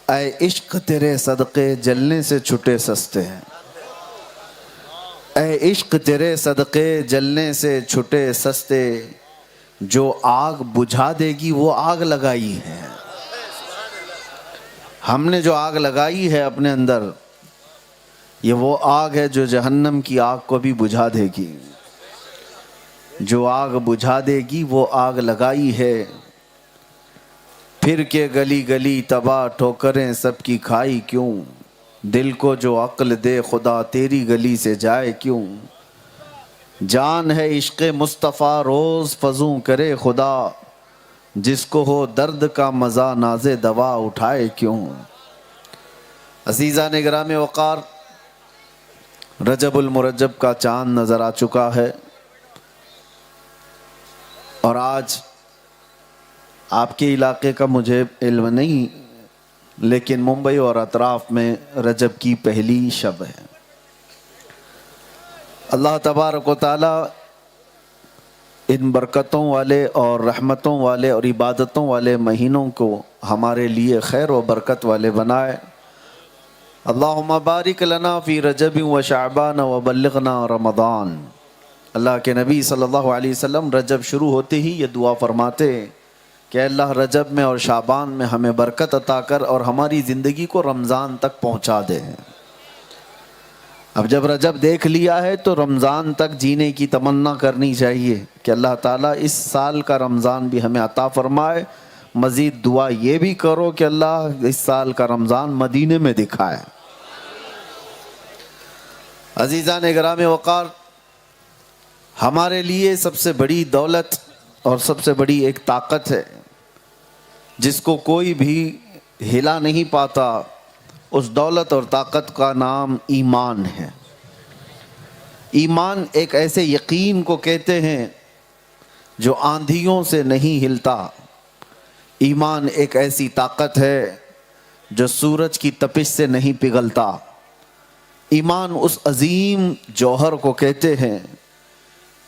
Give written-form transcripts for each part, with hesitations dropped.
اے عشق تیرے صدقے جلنے سے چھٹے سستے ہیں، اے عشق تیرے صدقے جلنے سے چھٹے سستے، جو آگ بجھا دے گی وہ آگ لگائی ہے۔ ہم نے جو آگ لگائی ہے اپنے اندر، یہ وہ آگ ہے جو جہنم کی آگ کو بھی بجھا دے گی۔ جو آگ بجھا دے گی وہ آگ لگائی ہے۔ پھر کے گلی گلی تباہ ٹھوکریں سب کی کھائی کیوں، دل کو جو عقل دے خدا تیری گلی سے جائے کیوں۔ جان ہے عشق مصطفیٰ روز فزوں کرے خدا، جس کو ہو درد کا مزہ ناز دوا اٹھائے کیوں۔ عزیزان گرام وقار، رجب المرجب کا چاند نظر آ چکا ہے، اور آج آپ کے علاقے کا مجھے علم نہیں، لیکن ممبئی اور اطراف میں رجب کی پہلی شب ہے۔ اللہ تبارک و تعالی ان برکتوں والے اور رحمتوں والے اور عبادتوں والے مہینوں کو ہمارے لیے خیر و برکت والے بنائے۔ اللہم بارک لنا فی رجب و شعبان و بلغنا رمضان۔ اللہ کے نبی صلی اللہ علیہ وسلم رجب شروع ہوتے ہی یہ دعا فرماتے کہ اللہ رجب میں اور شعبان میں ہمیں برکت عطا کر اور ہماری زندگی کو رمضان تک پہنچا دے۔ اب جب رجب دیکھ لیا ہے تو رمضان تک جینے کی تمنا کرنی چاہیے کہ اللہ تعالیٰ اس سال کا رمضان بھی ہمیں عطا فرمائے۔ مزید دعا یہ بھی کرو کہ اللہ اس سال کا رمضان مدینے میں دکھائے۔ عزیزان گرام وقار، ہمارے لیے سب سے بڑی دولت اور سب سے بڑی ایک طاقت ہے جس کو کوئی بھی ہلا نہیں پاتا، اس دولت اور طاقت کا نام ایمان ہے۔ ایمان ایک ایسے یقین کو کہتے ہیں جو آندھیوں سے نہیں ہلتا۔ ایمان ایک ایسی طاقت ہے جو سورج کی تپش سے نہیں پگھلتا۔ ایمان اس عظیم جوہر کو کہتے ہیں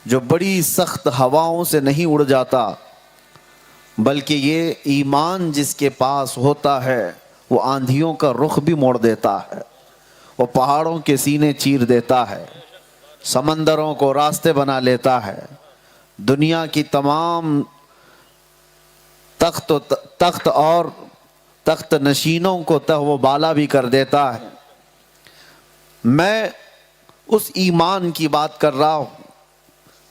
جو بڑی سخت ہواؤں سے نہیں اڑ جاتا، بلکہ یہ ایمان جس کے پاس ہوتا ہے وہ آندھیوں کا رخ بھی موڑ دیتا ہے، وہ پہاڑوں کے سینے چیر دیتا ہے، سمندروں کو راستے بنا لیتا ہے، دنیا کی تمام تخت نشینوں کو وہ بالا بھی کر دیتا ہے۔ میں اس ایمان کی بات کر رہا ہوں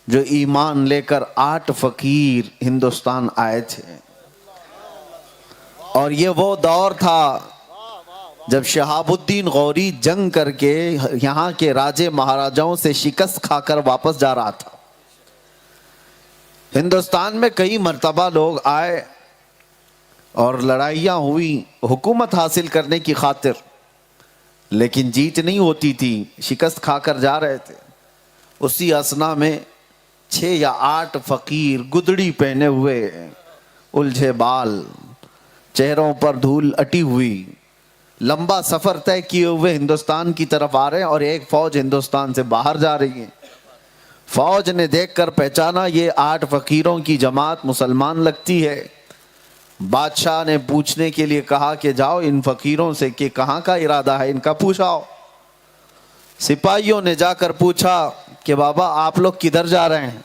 جو ایمان لے کر 8 فقیر ہندوستان آئے تھے، اور یہ وہ دور تھا جب شہاب الدین غوری جنگ کر کے یہاں کے راجے مہاراجاؤں سے شکست کھا کر واپس جا رہا تھا۔ ہندوستان میں کئی مرتبہ لوگ آئے اور لڑائیاں ہوئی حکومت حاصل کرنے کی خاطر، لیکن جیت نہیں ہوتی تھی، شکست کھا کر جا رہے تھے۔ اسی اثنا میں 6 یا 8 فقیر گدڑی پہنے ہوئے، الجھے بال، چہروں پر دھول اٹی ہوئی، لمبا سفر طے کیے ہوئے ہندوستان کی طرف آ رہے ہیں، اور ایک فوج ہندوستان سے باہر جا رہی ہے۔ فوج نے دیکھ کر پہچانا یہ 8 فقیروں کی جماعت مسلمان لگتی ہے۔ بادشاہ نے پوچھنے کے لیے کہا کہ جاؤ ان فقیروں سے کہ کہاں کا ارادہ ہے ان کا پوچھاؤ۔ سپاہیوں نے جا کر پوچھا کہ بابا آپ لوگ کدھر جا رہے ہیں؟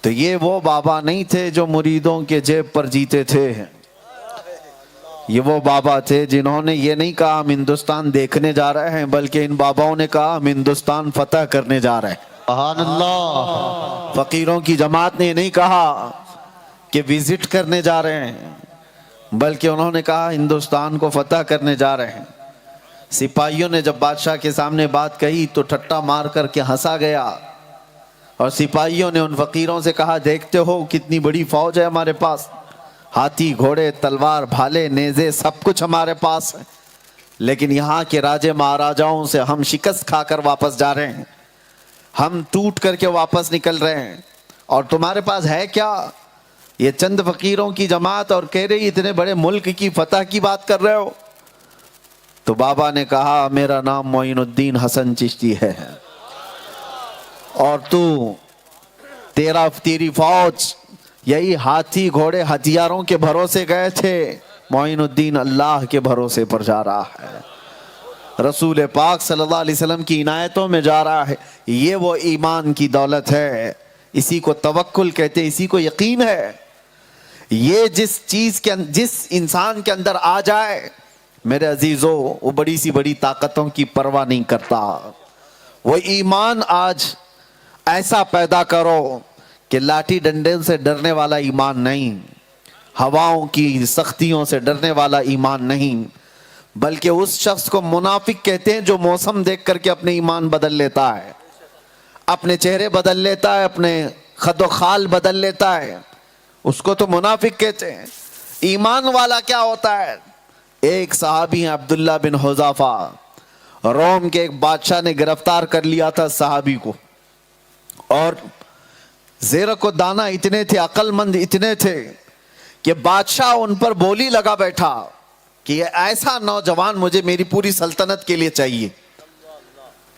تو یہ وہ بابا نہیں تھے جو مریدوں کے جیب پر جیتے تھے، یہ وہ بابا تھے جنہوں نے یہ نہیں کہا ہم ہندوستان دیکھنے جا رہے ہیں، بلکہ ان باباؤں نے کہا ہم ہندوستان فتح کرنے جا رہے ہیں۔ سبحان اللہ۔ فقیروں کی جماعت نے یہ نہیں کہا کہ وزٹ کرنے جا رہے ہیں، بلکہ انہوں نے کہا ہندوستان کو فتح کرنے جا رہے ہیں۔ سپاہیوں نے جب بادشاہ کے سامنے بات کہی تو ٹھٹا مار کر کے ہنسا گیا، اور سپاہیوں نے ان فقیروں سے کہا دیکھتے ہو کتنی بڑی فوج ہے ہمارے پاس، ہاتھی گھوڑے تلوار بھالے نیزے سب کچھ ہمارے پاس ہے، لیکن یہاں کے راجے مہاراجاؤں سے ہم شکست کھا کر واپس جا رہے ہیں، ہم ٹوٹ کر کے واپس نکل رہے ہیں، اور تمہارے پاس ہے کیا؟ یہ چند فقیروں کی جماعت، اور کہہ رہی اتنے بڑے ملک کی فتح کی بات کر رہے ہو۔ تو بابا نے کہا میرا نام معین الدین حسن چشتی ہے، اور تیری فوج یہی ہاتھی گھوڑے ہتھیاروں کے بھروسے گئے تھے، معین الدین اللہ کے بھروسے پر جا رہا ہے، رسول پاک صلی اللہ علیہ وسلم کی عنایتوں میں جا رہا ہے۔ یہ وہ ایمان کی دولت ہے، اسی کو توکل کہتے ہیں، اسی کو یقین ہے۔ یہ جس انسان کے اندر آ جائے میرے عزیزو، وہ بڑی سی بڑی طاقتوں کی پرواہ نہیں کرتا۔ وہ ایمان آج ایسا پیدا کرو کہ لاٹھی ڈنڈے سے ڈرنے والا ایمان نہیں، ہواؤں کی سختیوں سے ڈرنے والا ایمان نہیں، بلکہ اس شخص کو منافق کہتے ہیں جو موسم دیکھ کر کے اپنے ایمان بدل لیتا ہے، اپنے چہرے بدل لیتا ہے، اپنے خد و خال بدل لیتا ہے، اس کو تو منافق کہتے ہیں۔ ایمان والا کیا ہوتا ہے؟ ایک صحابی ہیں عبداللہ بن حذافہ، روم کے ایک بادشاہ نے گرفتار کر لیا تھا صحابی کو، اور زیرک و دانا اتنے تھے، عقل مند اتنے تھے کہ بادشاہ ان پر بولی لگا بیٹھا کہ یہ ایسا نوجوان مجھے میری پوری سلطنت کے لیے چاہیے،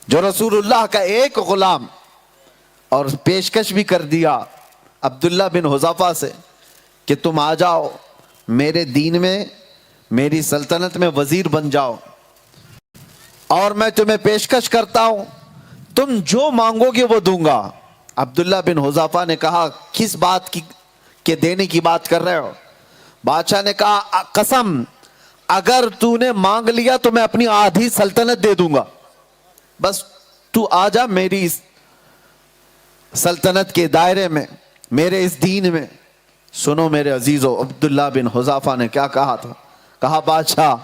جو رسول اللہ کا ایک غلام، اور پیشکش بھی کر دیا عبداللہ بن حذافہ سے کہ تم آ جاؤ میرے دین میں، میری سلطنت میں وزیر بن جاؤ، اور میں تمہیں پیشکش کرتا ہوں تم جو مانگو گے وہ دوں گا۔ عبداللہ بن حذافہ نے کہا کس بات کی کہ دینے کی بات کر رہے ہو؟ بادشاہ نے کہا قسم، اگر تو نے مانگ لیا تو میں اپنی آدھی سلطنت دے دوں گا، بس تو آ جا میری اس سلطنت کے دائرے میں، میرے اس دین میں۔ سنو میرے عزیزو، عبداللہ بن حذافہ نے کیا کہا تھا؟ کہا بادشاہ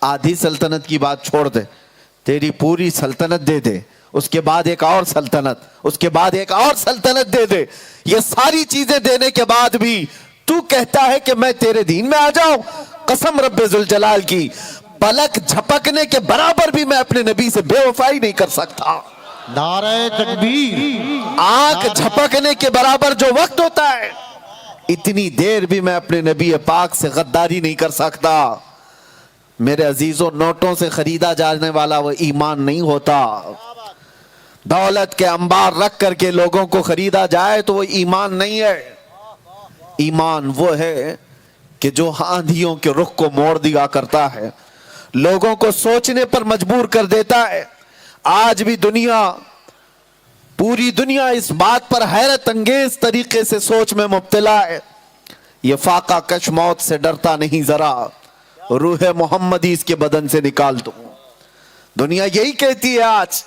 آدھی سلطنت کی بات چھوڑ دے، تیری پوری سلطنت دے دے، اس کے بعد ایک اور سلطنت، اس کے بعد ایک اور سلطنت دے دے، یہ ساری چیزیں دینے کے بعد بھی تو کہتا ہے کہ میں تیرے دین میں آ جاؤں؟ قسم رب ذوالجلال کی، پلک جھپکنے کے برابر بھی میں اپنے نبی سے بے وفائی نہیں کر سکتا۔ نعرہ تکبیر، آنکھ جھپکنے کے برابر جو وقت ہوتا ہے، اتنی دیر بھی میں اپنے نبی پاک سے غداری نہیں کر سکتا۔ میرے عزیزوں، نوٹوں سے خریدا جانے والا وہ ایمان نہیں ہوتا۔ دولت کے انبار رکھ کر کے لوگوں کو خریدا جائے تو وہ ایمان نہیں ہے۔ ایمان وہ ہے کہ جو آندھیوں کے رخ کو موڑ دیا کرتا ہے، لوگوں کو سوچنے پر مجبور کر دیتا ہے۔ آج بھی پوری دنیا اس بات پر حیرت انگیز طریقے سے سوچ میں مبتلا ہے، یہ فاقہ کش موت سے ڈرتا نہیں ذرا، روح محمدی اس کے بدن سے نکال دو۔ دنیا یہی کہتی ہے آج،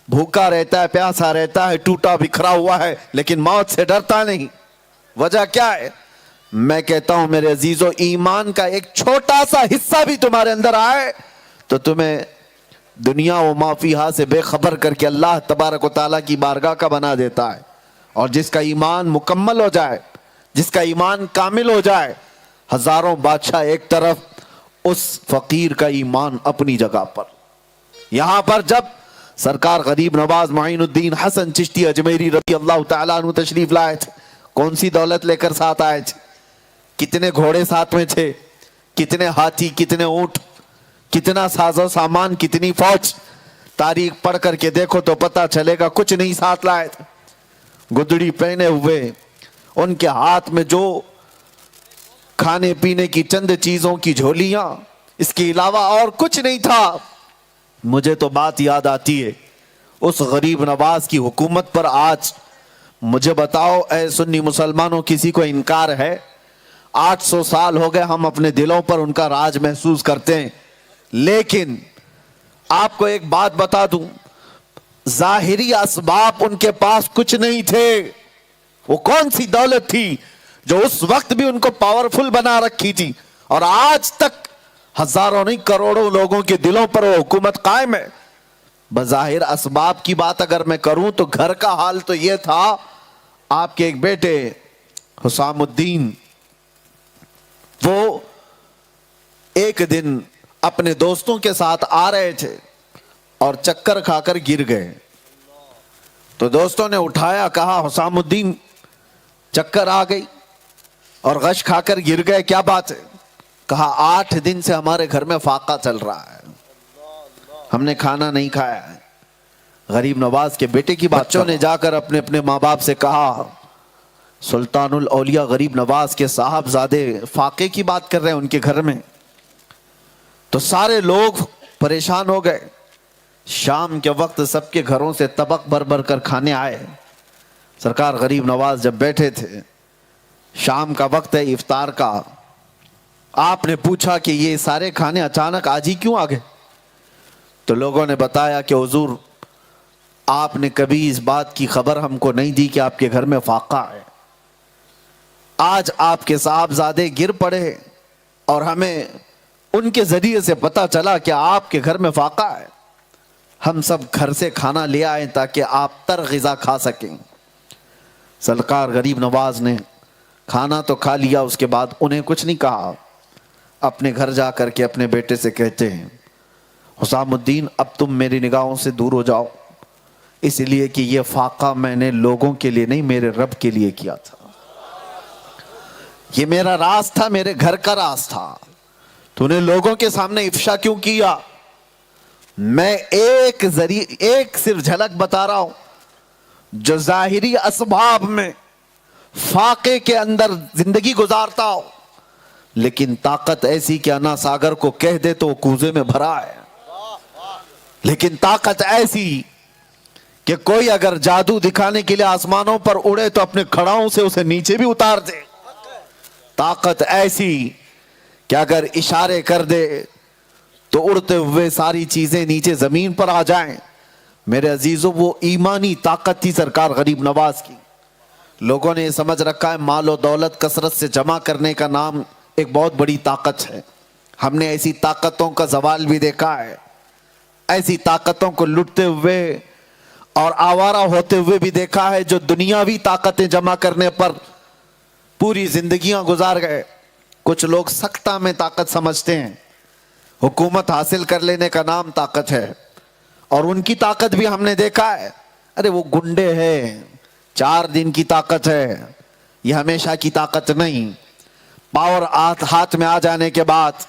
بھوکا رہتا ہے، پیاسا رہتا ہے، ٹوٹا بکھرا ہوا ہے، لیکن موت سے ڈرتا نہیں۔ وجہ کیا ہے؟ میں کہتا ہوں میرے عزیزو، ایمان کا ایک چھوٹا سا حصہ بھی تمہارے اندر آئے تو تمہیں دنیا و ما فیہا سے بے خبر کر کے اللہ تبارک و تعالیٰ کی بارگاہ کا بنا دیتا ہے۔ اور جس کا ایمان مکمل ہو جائے، جس کا ایمان کامل ہو جائے، ہزاروں بادشاہ ایک طرف، اس فقیر کا ایمان اپنی جگہ پر۔ یہاں پر جب سرکار غریب نواز معین الدین حسن چشتی اجمیری رضی اللہ تعالیٰ عنہ تشریف لائے تھے، کون سی دولت لے کر ساتھ آئے تھے؟ کتنے گھوڑے ساتھ میں تھے، کتنے ہاتھی، کتنے اونٹ، کتنا ساز و سامان، کتنی فوج؟ تاریخ پڑھ کر کے دیکھو تو پتہ چلے گا کچھ نہیں ساتھ لائے تھے۔ گدڑی پہنے ہوئے، ان کے ہاتھ میں جو کھانے پینے کی چند چیزوں کی جھولیاں، اس کے علاوہ اور کچھ نہیں تھا۔ مجھے تو بات یاد آتی ہے اس غریب نواز کی حکومت پر۔ آج مجھے بتاؤ اے سنی مسلمانوں، کسی کو انکار ہے؟ 800 سال ہو گئے ہم اپنے دلوں پر ان کا راج محسوس کرتے ہیں، لیکن آپ کو ایک بات بتا دوں، ظاہری اسباب ان کے پاس کچھ نہیں تھے۔ وہ کون سی دولت تھی جو اس وقت بھی ان کو پاورفل بنا رکھی تھی، اور آج تک ہزاروں نہیں کروڑوں لوگوں کے دلوں پر وہ حکومت قائم ہے؟ بظاہر اسباب کی بات اگر میں کروں تو گھر کا حال تو یہ تھا، آپ کے ایک بیٹے حسام الدین، وہ ایک دن اپنے دوستوں کے ساتھ آ رہے تھے اور چکر کھا کر گر گئے، تو دوستوں نے اٹھایا، کہا حسام الدین چکر آ گئی اور غش کھا کر گر گئے، کیا بات ہے؟ کہا 8 دن سے ہمارے گھر میں فاقہ چل رہا ہے، ہم نے کھانا نہیں کھایا ہے۔ غریب نواز کے بیٹے کی بچوں نے جا کر اپنے اپنے ماں باپ سے کہا، سلطان الاولیاء غریب نواز کے صاحب زادے فاقے کی بات کر رہے ہیں ان کے گھر میں۔ تو سارے لوگ پریشان ہو گئے. شام کے وقت سب کے گھروں سے طبق بھر بھر کر کھانے آئے. سرکار غریب نواز جب بیٹھے تھے, شام کا وقت ہے, افطار کا, آپ نے پوچھا کہ یہ سارے کھانے اچانک آج ہی کیوں آ گئے؟ تو لوگوں نے بتایا کہ حضور آپ نے کبھی اس بات کی خبر ہم کو نہیں دی کہ آپ کے گھر میں فاقہ ہے. آج آپ کے صاحبزادے گر پڑے اور ہمیں ان کے ذریعے سے پتا چلا کہ آپ کے گھر میں فاقہ ہے. ہم سب گھر سے کھانا لے آئے تاکہ آپ تر غذا کھا سکیں. سرکار غریب نواز نے کھانا تو کھا لیا, اس کے بعد انہیں کچھ نہیں کہا. اپنے گھر جا کر کے اپنے بیٹے سے کہتے ہیں, حسام الدین اب تم میری نگاہوں سے دور ہو جاؤ, اس لیے کہ یہ فاقہ میں نے لوگوں کے لیے نہیں میرے رب کے لیے کیا تھا. یہ میرا راز تھا, میرے گھر کا راز تھا. تو نے لوگوں کے سامنے افشا کیوں کیا؟ میں ایک صرف جھلک بتا رہا ہوں, جو ظاہری اسباب میں فاقے کے اندر زندگی گزارتا ہو, لیکن طاقت ایسی کہ انا ساگر کو کہہ دے تو وہ کوزے میں بھرا ہے. لیکن طاقت ایسی کہ کوئی اگر جادو دکھانے کے لیے آسمانوں پر اڑے تو اپنے کھڑاؤں سے اسے نیچے بھی اتار دے. طاقت ایسی کہ اگر اشارے کر دے تو اڑتے ہوئے ساری چیزیں نیچے زمین پر آ جائیں. میرے عزیزوں, وہ ایمانی طاقت تھی سرکار غریب نواز کی. لوگوں نے یہ سمجھ رکھا ہے مال و دولت کثرت سے جمع کرنے کا نام ایک بہت بڑی طاقت ہے. ہم نے ایسی طاقتوں کا زوال بھی دیکھا ہے, ایسی طاقتوں کو لٹتے ہوئے اور آوارہ ہوتے ہوئے بھی دیکھا ہے, جو دنیاوی طاقتیں جمع کرنے پر پوری زندگیاں گزار گئے. کچھ لوگ سکتہ میں طاقت سمجھتے ہیں. حکومت حاصل کر لینے کا نام طاقت ہے, اور ان کی طاقت بھی ہم نے دیکھا ہے. ارے وہ گنڈے ہیں, 4 دن کی طاقت ہے, یہ ہمیشہ کی طاقت نہیں. پاور ہاتھ میں آ جانے کے بعد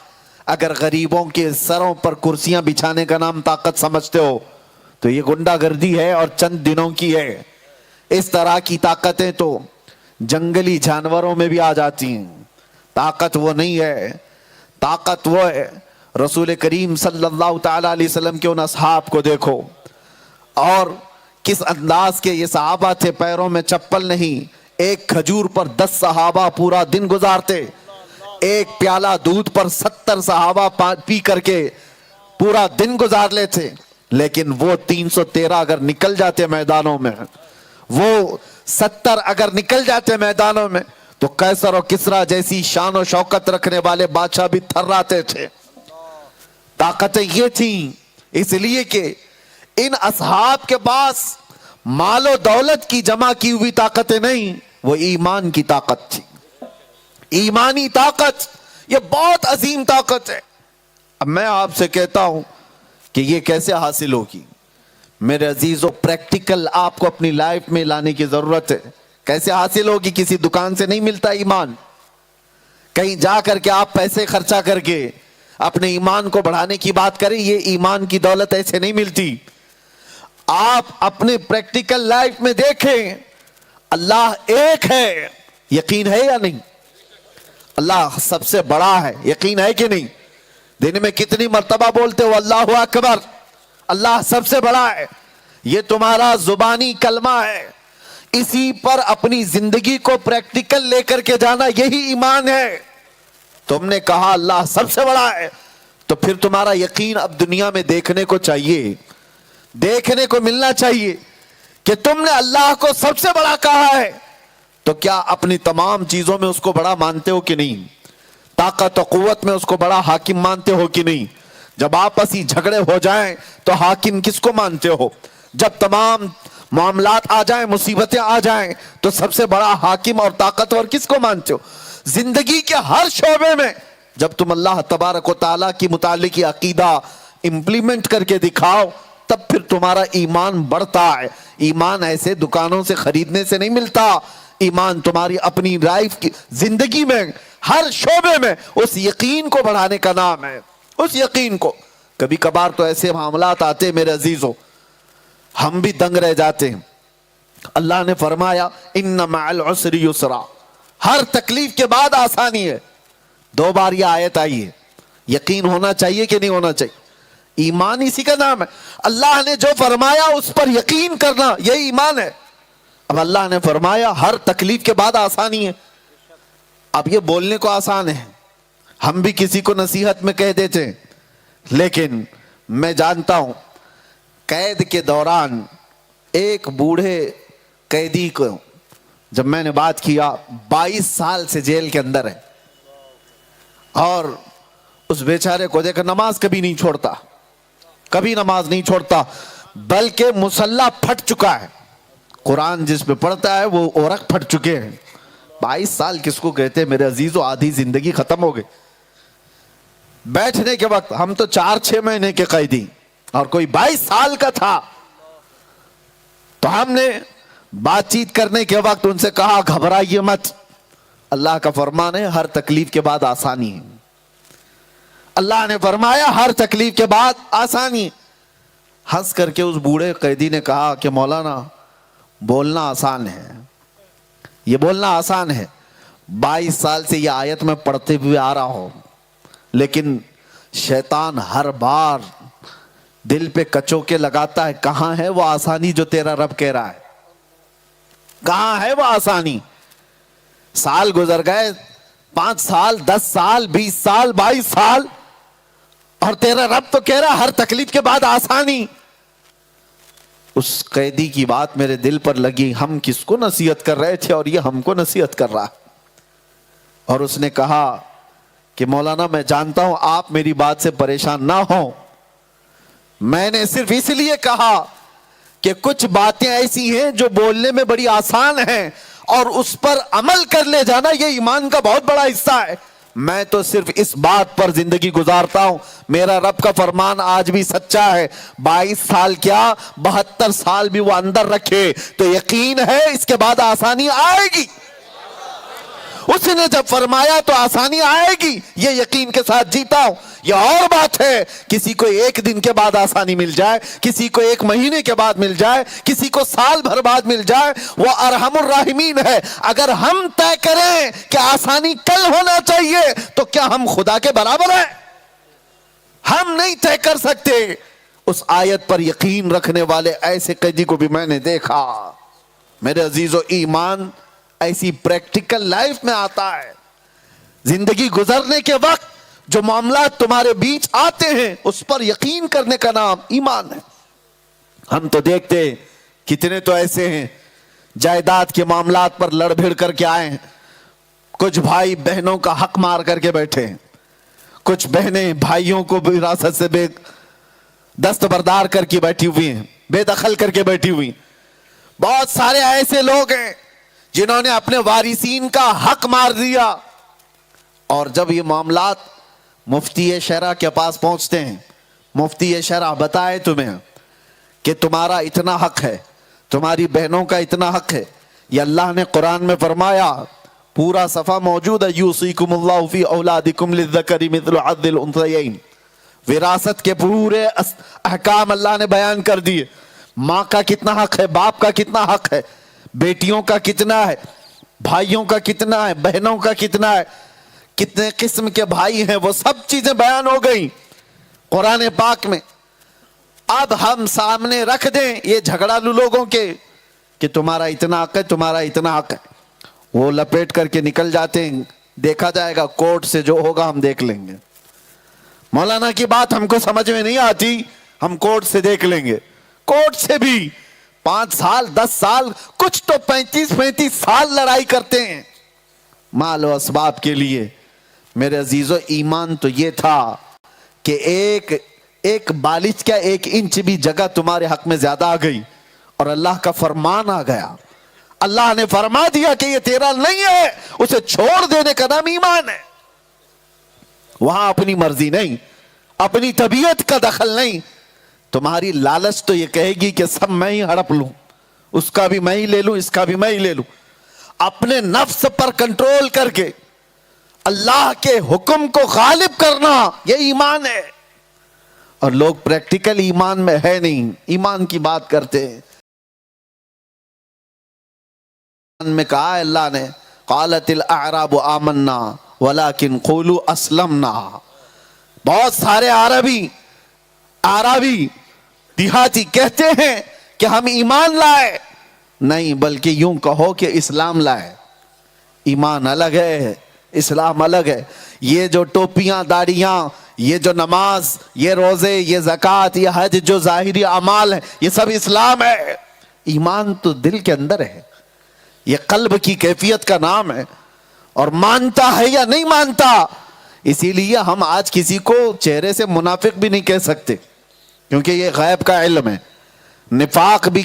اگر غریبوں کے سروں پر کرسیاں بچھانے کا نام طاقت سمجھتے ہو تو یہ گنڈا گردی ہے اور چند دنوں کی ہے. اس طرح کی طاقتیں تو جنگلی جانوروں میں بھی آ جاتی ہیں. طاقت وہ نہیں ہے, طاقت وہ ہے. رسول کریم صلی اللہ تعالی علیہ وسلم کے ان اصحاب کو دیکھو, اور کس انداز کے یہ صحابہ تھے. پیروں میں چپل نہیں, ایک کھجور پر 10 صحابہ پورا دن گزارتے, ایک پیالہ دودھ پر 70 صحابہ پی کر کے پورا دن گزار لیتے. لیکن وہ 313 اگر نکل جاتے میدانوں میں, وہ 70 اگر نکل جاتے میدانوں میں, تو قیصر و کسریٰ جیسی شان و شوکت رکھنے والے بادشاہ بھی تھراتے تھے. طاقتیں یہ تھیں, اس لیے کہ ان اصحاب کے پاس مال و دولت کی جمع کی ہوئی طاقتیں نہیں, وہ ایمان کی طاقت تھی. ایمانی طاقت یہ بہت عظیم طاقت ہے. اب میں آپ سے کہتا ہوں کہ یہ کیسے حاصل ہوگی؟ میرے عزیزو, پریکٹیکل آپ کو اپنی لائف میں لانے کی ضرورت ہے. کیسے حاصل ہوگی؟ کسی دکان سے نہیں ملتا ایمان. کہیں جا کر کے آپ پیسے خرچہ کر کے اپنے ایمان کو بڑھانے کی بات کریں, یہ ایمان کی دولت ایسے نہیں ملتی. آپ اپنے پریکٹیکل لائف میں دیکھیں, اللہ ایک ہے, یقین ہے یا نہیں؟ اللہ سب سے بڑا ہے, یقین ہے کہ نہیں؟ دن میں کتنی مرتبہ بولتے ہو اللہ اکبر, اللہ سب سے بڑا ہے. یہ تمہارا زبانی کلمہ ہے, اسی پر اپنی زندگی کو پریکٹیکل لے کر کے جانا, یہی ایمان ہے. تم نے کہا اللہ سب سے بڑا ہے, تو پھر تمہارا یقین اب دنیا میں دیکھنے کو چاہیے, دیکھنے کو ملنا چاہیے کہ تم نے اللہ کو سب سے بڑا کہا ہے, تو کیا اپنی تمام چیزوں میں اس کو بڑا مانتے ہو کہ نہیں؟ طاقت و قوت میں اس کو بڑا حاکم مانتے ہو کہ نہیں؟ جب آپسی جھگڑے ہو جائیں تو حاکم کس کو مانتے ہو؟ جب تمام معاملات آ جائیں, مصیبتیں آ جائیں, تو سب سے بڑا حاکم اور طاقتور کس کو مانتے ہو؟ زندگی کے ہر شعبے میں جب تم اللہ تبارک و تعالیٰ کی متعلق عقیدہ امپلیمنٹ کر کے دکھاؤ, تب پھر تمہارا ایمان بڑھتا ہے. ایمان ایسے دکانوں سے خریدنے سے نہیں ملتا. ایمان تمہاری اپنی لائف کی زندگی میں ہر شعبے میں اس یقین کو بڑھانے کا نام ہے. اس یقین کو, کبھی کبھار تو ایسے معاملات آتے میرے عزیزوں, ہم بھی دنگ رہ جاتے ہیں. اللہ نے فرمایا ان مع العسر یسرا, ہر تکلیف کے بعد آسانی ہے. 2 بار یہ آیت آئی ہے, یقین ہونا چاہیے کہ نہیں ہونا چاہیے؟ ایمان اسی کا نام ہے، اللہ نے جو فرمایا اس پر یقین کرنا، یہی ایمان ہے۔ اب اللہ نے فرمایا ہر تکلیف کے بعد آسانی ہے۔ اب یہ بولنے کو آسان ہے، ہم بھی کسی کو نصیحت میں کہہ دیتے ہیں، لیکن میں جانتا ہوں قید کے دوران ایک بوڑھے قیدی کو جب میں نے بات کیا، 22 سال سے جیل کے اندر ہے، اور اس بیچارے کو دیکھ نماز کبھی نہیں چھوڑتا، کبھی نماز نہیں چھوڑتا، بلکہ مصلی پھٹ چکا ہے، قرآن جس پہ پڑھتا ہے وہ عرق پھٹ چکے ہیں۔ 22 سال کس کو کہتے ہیں میرے عزیزو؟ آدھی زندگی ختم ہو گئی۔ بیٹھنے کے وقت ہم تو 4-6 مہینے کے قیدی، اور کوئی 22 سال کا تھا، تو ہم نے بات چیت کرنے کے وقت ان سے کہا گھبرائیے مت، اللہ کا فرمان ہے ہر تکلیف کے بعد آسانی ہے۔ اللہ نے فرمایا ہر تکلیف کے بعد آسانی ہے۔ ہنس کر کے اس بوڑھے قیدی نے کہا کہ مولانا بولنا آسان ہے، یہ بولنا آسان ہے، 22 سال سے یہ آیت میں پڑھتے ہوئے آ رہا ہوں، لیکن شیطان ہر بار دل پہ کچوکے لگاتا ہے، کہاں ہے وہ آسانی جو تیرا رب کہہ رہا ہے؟ کہاں ہے وہ آسانی؟ سال گزر گئے، 5 سال، 10 سال، 20 سال، 22 سال، اور تیرا رب تو کہہ رہا ہر تکلیف کے بعد آسانی۔ اس قیدی کی بات میرے دل پر لگی، ہم کس کو نصیحت کر رہے تھے اور یہ ہم کو نصیحت کر رہا، اور اس نے کہا کہ مولانا میں جانتا ہوں آپ میری بات سے پریشان نہ ہوں، میں نے صرف اس لیے کہا کہ کچھ باتیں ایسی ہیں جو بولنے میں بڑی آسان ہیں، اور اس پر عمل کر لے جانا یہ ایمان کا بہت بڑا حصہ ہے۔ میں تو صرف اس بات پر زندگی گزارتا ہوں، میرا رب کا فرمان آج بھی سچا ہے، 22 سال کیا 72 سال بھی وہ اندر رکھے تو یقین ہے اس کے بعد آسانی آئے گی۔ اس نے جب فرمایا تو آسانی آئے گی، یہ یقین کے ساتھ جیتا ہوں۔ یہ اور بات ہے کسی کو 1 دن کے بعد آسانی مل جائے، کسی کو 1 مہینے کے بعد مل جائے، کسی کو سال بھر بعد مل جائے، وہ ارحم الراحمین ہے۔ اگر ہم طے کریں کہ آسانی کل ہونا چاہیے تو کیا ہم خدا کے برابر ہیں؟ ہم نہیں طے کر سکتے۔ اس آیت پر یقین رکھنے والے ایسے قیدی کو بھی میں نے دیکھا۔ میرے عزیزو، ایمان ایسی پریکٹیکل لائف میں آتا ہے، زندگی گزرنے کے وقت جو معاملات تمہارے بیچ آتے ہیں اس پر یقین کرنے کا نام ایمان ہے۔ ہم تو دیکھتے کتنے تو ایسے ہیں جائیداد کے معاملات پر لڑ بھڑ کر کے آئے ہیں، کچھ بھائی بہنوں کا حق مار کر کے بیٹھے ہیں، کچھ بہنیں بھائیوں کو وراثت سے بے دستبردار کر کے بیٹھی ہوئی ہیں، بے دخل کر کے بیٹھی ہوئی ہیں۔ بہت سارے ایسے لوگ ہیں جنہوں نے اپنے وارثین کا حق مار دیا، اور جب یہ معاملات مفتی شرع کے پاس پہنچتے ہیں، مفتی شرع بتائے تمہیں کہ تمہارا اتنا حق ہے، تمہاری بہنوں کا اتنا حق ہے، یہ اللہ نے قرآن میں فرمایا، پورا صفحہ موجود ہے، یوصیکم اللہ فی اولادکم للذکر مثل حظ الانثیین، وراثت کے پورے احکام اللہ نے بیان کر دیے۔ ماں کا کتنا حق ہے، باپ کا کتنا حق ہے، بیٹیوں کا کتنا ہے، بھائیوں کا کتنا ہے، بہنوں کا کتنا ہے، کتنے قسم کے بھائی ہیں، وہ سب چیزیں بیان ہو گئیں قرآن پاک میں۔ اب ہم سامنے رکھ دیں یہ جھگڑالو لوگوں کے کہ تمہارا اتنا حق ہے، تمہارا اتنا حق ہے، وہ لپیٹ کر کے نکل جاتے ہیں، دیکھا جائے گا، کورٹ سے جو ہوگا ہم دیکھ لیں گے۔ مولانا کی بات ہم کو سمجھ میں نہیں آتی، ہم کورٹ سے دیکھ لیں گے۔ کورٹ سے بھی 5 سال 10 سال، کچھ تو 35 سال لڑائی کرتے ہیں مال و اسباب کے لیے۔ میرے عزیزو، ایمان تو یہ تھا کہ ایک بالش کا 1 انچ بھی جگہ تمہارے حق میں زیادہ آ گئی اور اللہ کا فرمان آ گیا، اللہ نے فرما دیا کہ یہ تیرا نہیں ہے، اسے چھوڑ دینے کا نام ایمان ہے۔ وہاں اپنی مرضی نہیں، اپنی طبیعت کا دخل نہیں، تمہاری لالچ تو یہ کہے گی کہ سب میں ہی ہڑپ لوں، اس کا بھی میں ہی لے لوں، اس کا بھی میں ہی لے لوں۔ اپنے نفس پر کنٹرول کر کے اللہ کے حکم کو غالب کرنا، یہ ایمان ہے۔ اور لوگ پریکٹیکل ایمان میں ہے نہیں، ایمان کی بات کرتے ہیں۔ میں کہا ہے اللہ نے، قالت الاعراب آمنا ولكن قولوا اسلمنا، بہت سارے عربی دیہاتی کہتے ہیں کہ ہم ایمان لائے، نہیں بلکہ یوں کہو کہ اسلام لائے۔ ایمان الگ ہے، اسلام الگ ہے۔ یہ جو ٹوپیاں داڑیاں، یہ جو نماز، یہ روزے، یہ زکوٰۃ، یہ حج جو ظاہری اعمال ہیں، یہ سب اسلام ہے۔ ایمان تو دل کے اندر ہے، یہ قلب کی کیفیت کا نام ہے، اور مانتا ہے یا نہیں مانتا۔ اسی لیے ہم آج کسی کو چہرے سے منافق بھی نہیں کہہ سکتے، کیونکہ یہ غیب کا علم ہے۔ نفاق بھی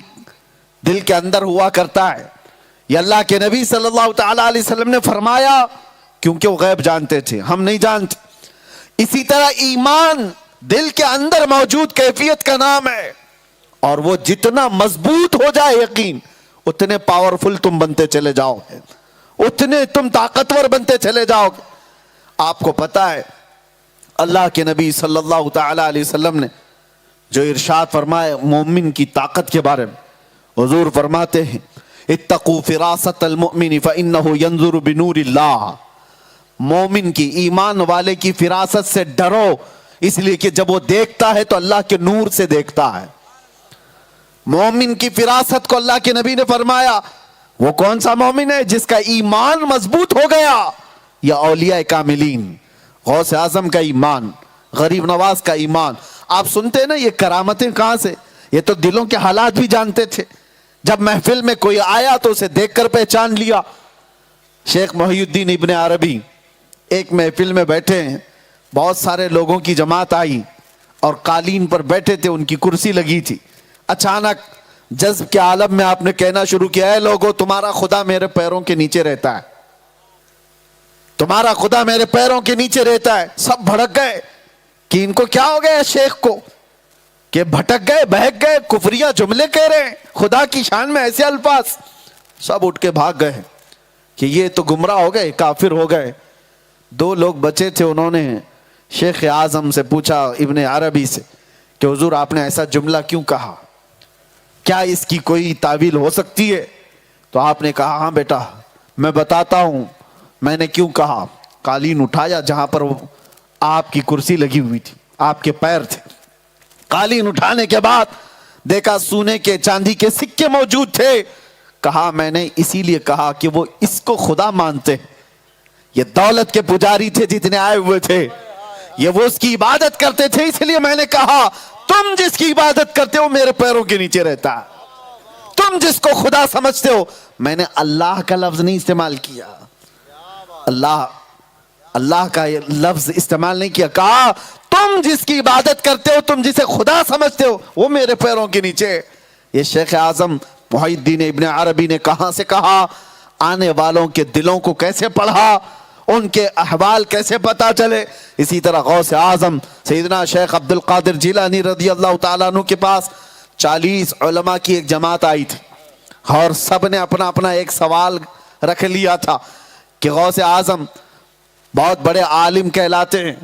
دل کے اندر ہوا کرتا ہے، یہ اللہ کے نبی صلی اللہ تعالی علیہ وسلم نے فرمایا، کیونکہ وہ غیب جانتے تھے، ہم نہیں جانتے۔ اسی طرح ایمان دل کے اندر موجود کیفیت کا نام ہے، اور وہ جتنا مضبوط ہو جائے یقین، اتنے پاورفل تم بنتے چلے جاؤ گے، اتنے تم طاقتور بنتے چلے جاؤ گے۔ آپ کو پتا ہے اللہ کے نبی صلی اللہ تعالی علیہ وسلم نے جو ارشاد فرمائے مومن کی طاقت کے بارے میں، حضور فرماتے ہیں اتقوا فراست المؤمن فإنه ينظر بنور اللہ۔ مومن کی، ایمان والے کی فراست سے ڈرو، اس لیے کہ جب وہ دیکھتا ہے تو اللہ کے نور سے دیکھتا ہے۔ مومن کی فراست کو اللہ کے نبی نے فرمایا وہ کون سا مومن ہے؟ جس کا ایمان مضبوط ہو گیا، یا اولیاء کاملین، غوث اعظم کا ایمان، غریب نواز کا ایمان۔ آپ سنتے ہیں نا یہ کرامتیں کہاں سے؟ یہ تو دلوں کے حالات بھی جانتے تھے۔ جب محفل میں کوئی آیا تو اسے دیکھ کر پہچان لیا۔ شیخ محی الدین ابن عربی ایک محفل میں بیٹھے ہیں، بہت سارے لوگوں کی جماعت آئی اور قالین پر بیٹھے تھے، ان کی کرسی لگی تھی۔ اچانک جذب کے عالم میں آپ نے کہنا شروع کیا، اے لوگو تمہارا خدا میرے پیروں کے نیچے رہتا ہے، تمہارا خدا میرے پیروں کے نیچے رہتا ہے۔ سب بھڑک گئے کہ ان کو کیا ہو گیا شیخ کو، کہ بھٹک گئے، بہک گئے، کفریہ جملے کہہ رہے ہیں خدا کی شان میں ایسے الفاظ۔ سب اٹھ کے بھاگ گئے کہ یہ تو گمراہ ہو گئے، کافر ہو گئے۔ دو لوگ بچے تھے، انہوں نے شیخ اعظم سے پوچھا، ابن عربی سے، کہ حضور آپ نے ایسا جملہ کیوں کہا، کیا اس کی کوئی تعویل ہو سکتی ہے؟ تو آپ نے کہا ہاں بیٹا میں بتاتا ہوں میں نے کیوں کہا۔ قالین اٹھایا جہاں پر وہ آپ کی کرسی لگی ہوئی تھی، آپ کے پیر تھے۔ قالین اٹھانے کے بعد دیکھا سونے کے چاندی کے سکے موجود تھے۔ کہا میں نے اسی لیے کہا کہ وہ اس کو خدا مانتے، یہ دولت کے پجاری تھے جتنے آئے ہوئے تھے، یہ وہ اس کی عبادت کرتے تھے، اس لیے میں نے کہا تم جس کی عبادت کرتے ہو میرے پیروں کے نیچے رہتا ہے، تم جس کو خدا سمجھتے ہو۔ میں نے اللہ کا لفظ نہیں استعمال کیا، اللہ کا لفظ استعمال نہیں کیا، کہا تم جس کی عبادت کرتے ہو، تم جسے خدا سمجھتے ہو، وہ میرے پیروں کے نیچے۔ یہ شیخ اعظم محی الدین ابن عربی نے کہاں سے کہا، آنے والوں کے دلوں کو کیسے پڑھا، ان کے احوال کیسے پتا چلے۔ اسی طرح غوث اعظم سیدنا شیخ عبد القادر جیلانی رضی اللہ تعالیٰ عنہ کے پاس 40 علماء کی ایک جماعت آئی تھی، اور سب نے اپنا اپنا ایک سوال رکھ لیا تھا کہ غوث اعظم بہت بڑے عالم کہلاتے ہیں،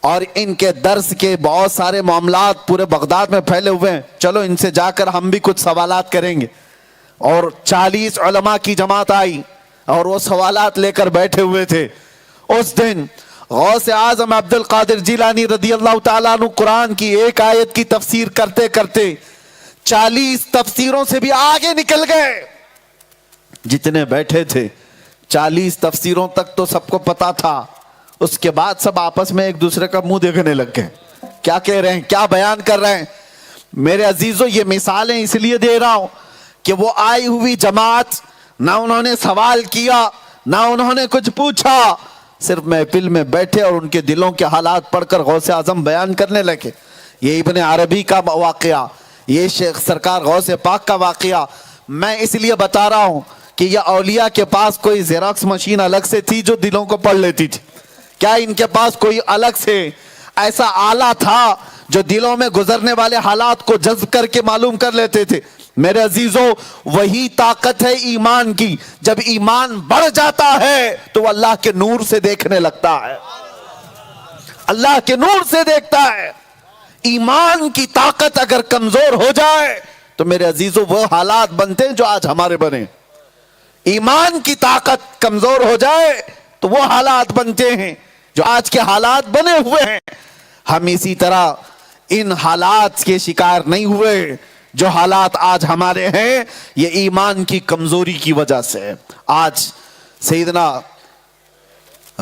اور ان کے درس کے بہت سارے معاملات پورے بغداد میں پھیلے ہوئے ہیں، چلو ان سے جا کر ہم بھی کچھ سوالات کریں گے۔ اور 40 علماء کی جماعت آئی اور وہ سوالات لے کر بیٹھے ہوئے تھے۔ اس دن غوث اعظم عبد القادر جیلانی رضی اللہ تعالیٰ عنہ قرآن کی ایک آیت کی تفسیر کرتے کرتے 40 تفسیروں سے بھی آگے نکل گئے۔ جتنے بیٹھے تھے 40 تفسیروں تک تو سب کو پتا تھا، اس کے بعد سب آپس میں ایک دوسرے کا منہ دیکھنے لگ گئے، کیا کہہ رہے ہیں، کیا بیان کر رہے ہیں۔ میرے عزیزو یہ مثالیں اس لیے دے رہا ہوں کہ وہ آئی ہوئی جماعت نہ انہوں نے سوال کیا نہ انہوں نے کچھ پوچھا، صرف محفل میں بیٹھے اور ان کے دلوں کے حالات پڑھ کر غوث اعظم بیان کرنے لگے۔ یہ ابن عربی کا واقعہ، یہ شیخ سرکار غوث پاک کا واقعہ میں اس لیے بتا رہا ہوں کہ یہ اولیاء کے پاس کوئی زیراکس مشین الگ سے تھی جو دلوں کو پڑھ لیتی تھی؟ کیا ان کے پاس کوئی الگ سے ایسا آلہ تھا جو دلوں میں گزرنے والے حالات کو جذب کر کے معلوم کر لیتے تھے؟ میرے عزیزو وہی طاقت ہے ایمان کی، جب ایمان بڑھ جاتا ہے تو وہ اللہ کے نور سے دیکھنے لگتا ہے، اللہ کے نور سے دیکھتا ہے۔ ایمان کی طاقت اگر کمزور ہو جائے تو میرے عزیزو وہ حالات بنتے ہیں جو آج ہمارے بنے۔ ایمان کی طاقت کمزور ہو جائے تو وہ حالات بنتے ہیں جو آج کے حالات بنے ہوئے ہیں۔ ہم اسی طرح ان حالات کے شکار نہیں ہوئے جو حالات آج ہمارے ہیں، یہ ایمان کی کمزوری کی وجہ سے۔ آج سیدنا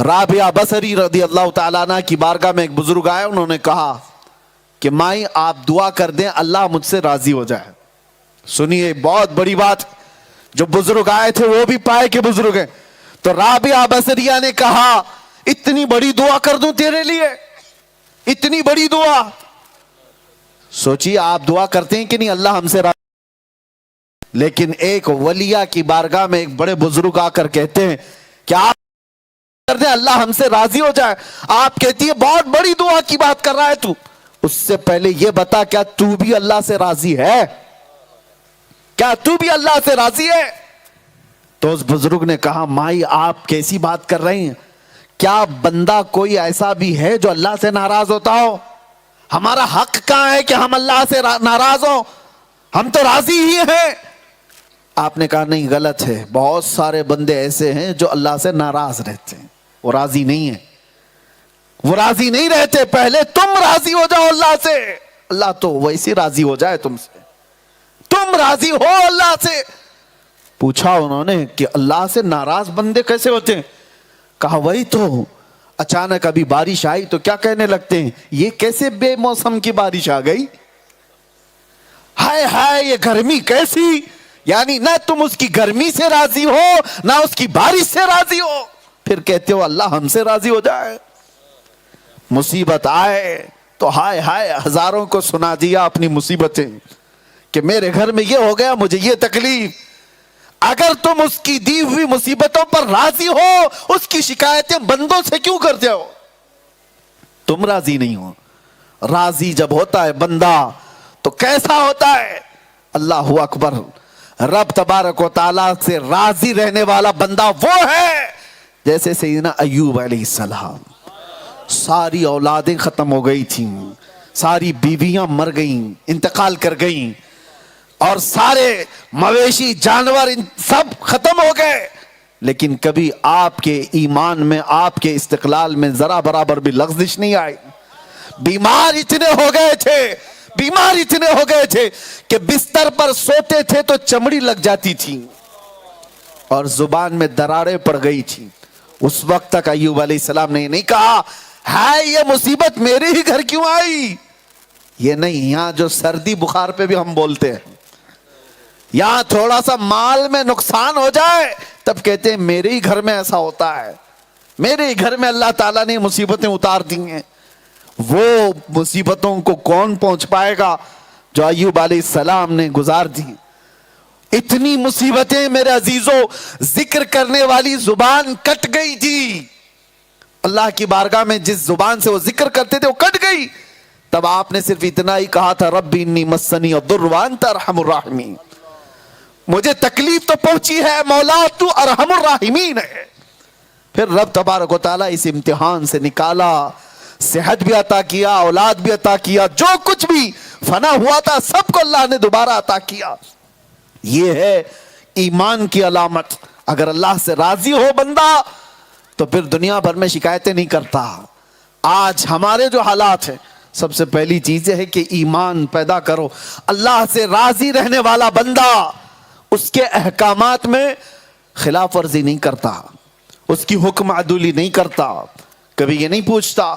رابعہ بصری رضی اللہ تعالیٰ عنہ کی بارگاہ میں ایک بزرگ آئے، انہوں نے کہا کہ مائی آپ دعا کر دیں اللہ مجھ سے راضی ہو جائے۔ سنیے بہت بڑی بات، جو بزرگ آئے تھے وہ بھی پائے کہ بزرگ ہیں، تو رابعہ بصریہ نے کہا اتنی بڑی دعا کر دوں تیرے لیے، اتنی بڑی دعا۔ سوچیے آپ دعا کرتے ہیں کہ نہیں اللہ ہم سے راضی، لیکن ایک ولیہ کی بارگاہ میں ایک بڑے بزرگ آ کر کہتے ہیں کہ آپ کر دیں اللہ ہم سے راضی ہو جائے، آپ کہتی ہے بہت بڑی دعا کی بات کر رہا ہے تو، اس سے پہلے یہ بتا کیا تو بھی اللہ سے راضی ہے؟ کیا تو بھی اللہ سے راضی ہے؟ تو اس بزرگ نے کہا مائی آپ کیسی بات کر رہی ہیں، کیا بندہ کوئی ایسا بھی ہے جو اللہ سے ناراض ہوتا ہو؟ ہمارا حق کہاں ہے کہ ہم اللہ سے ناراض ہوں؟ ہم تو راضی ہی ہیں۔ آپ نے کہا نہیں غلط ہے، بہت سارے بندے ایسے ہیں جو اللہ سے ناراض رہتے ہیں، وہ راضی نہیں ہیں، وہ راضی نہیں رہتے۔ پہلے تم راضی ہو جاؤ اللہ سے، اللہ تو ویسے راضی ہو جائے تم سے، تم راضی ہو اللہ سے۔ پوچھا انہوں نے کہ اللہ سے ناراض بندے کیسے ہوتے ہیں؟ کہا وہی تو اچانک ابھی بارش آئی تو کیا کہنے لگتے ہیں یہ کیسے بے موسم کی بارش آ گئی، ہائے ہائے یہ گرمی کیسی، یعنی نہ تم اس کی گرمی سے راضی ہو نہ اس کی بارش سے راضی ہو، پھر کہتے ہو اللہ ہم سے راضی ہو جائے۔ مصیبت آئے تو ہائے ہائے ہزاروں کو سنا دیا اپنی مصیبتیں کہ میرے گھر میں یہ ہو گیا، مجھے یہ تکلیف۔ اگر تم اس کی دی ہوئی مصیبتوں پر راضی ہو، اس کی شکایتیں بندوں سے کیوں کرتے ہو؟ تم راضی نہیں ہو۔ راضی جب ہوتا ہے بندہ تو کیسا ہوتا ہے؟ اللہ اکبر، رب تبارک و تعالیٰ سے راضی رہنے والا بندہ وہ ہے جیسے سیدنا ایوب علیہ السلام۔ ساری اولادیں ختم ہو گئی تھیں، ساری بیویاں مر گئیں، انتقال کر گئیں، اور سارے مویشی جانور سب ختم ہو گئے، لیکن کبھی آپ کے ایمان میں، آپ کے استقلال میں ذرا برابر بھی لغزش نہیں آئی۔ بیمار اتنے ہو گئے تھے، بیمار اتنے ہو گئے تھے کہ بستر پر سوتے تھے تو چمڑی لگ جاتی تھی اور زبان میں دراڑیں پڑ گئی تھی۔ اس وقت تک ایوب علیہ السلام نے یہ نہیں کہا ہے یہ مصیبت میرے ہی گھر کیوں آئی، یہ نہیں، یہاں جو سردی بخار پہ بھی ہم بولتے ہیں، یہاں تھوڑا سا مال میں نقصان ہو جائے تب کہتے ہیں میرے ہی گھر میں ایسا ہوتا ہے، میرے ہی گھر میں اللہ تعالیٰ نے مصیبتیں اتار دی ہیں۔ وہ مصیبتوں کو کون پہنچ پائے گا جو ایوب علیہ السلام نے گزار دی۔ اتنی مصیبتیں میرے عزیزوں، ذکر کرنے والی زبان کٹ گئی تھی، اللہ کی بارگاہ میں جس زبان سے وہ ذکر کرتے تھے وہ کٹ گئی۔ تب آپ نے صرف اتنا ہی کہا تھا ربی انی مسنی الضر وانت ارحم الراحمین، مجھے تکلیف تو پہنچی ہے مولا تو ارحم الراحمین ہے۔ پھر رب تبارک و تعالیٰ اس امتحان سے نکالا، صحت بھی عطا کیا، اولاد بھی عطا کیا، جو کچھ بھی فنا ہوا تھا سب کو اللہ نے دوبارہ عطا کیا۔ یہ ہے ایمان کی علامت۔ اگر اللہ سے راضی ہو بندہ تو پھر دنیا بھر میں شکایتیں نہیں کرتا۔ آج ہمارے جو حالات ہیں، سب سے پہلی چیز ہے کہ ایمان پیدا کرو۔ اللہ سے راضی رہنے والا بندہ اس کے احکامات میں خلاف ورزی نہیں کرتا، اس کی حکم عدولی نہیں کرتا، کبھی یہ نہیں پوچھتا۔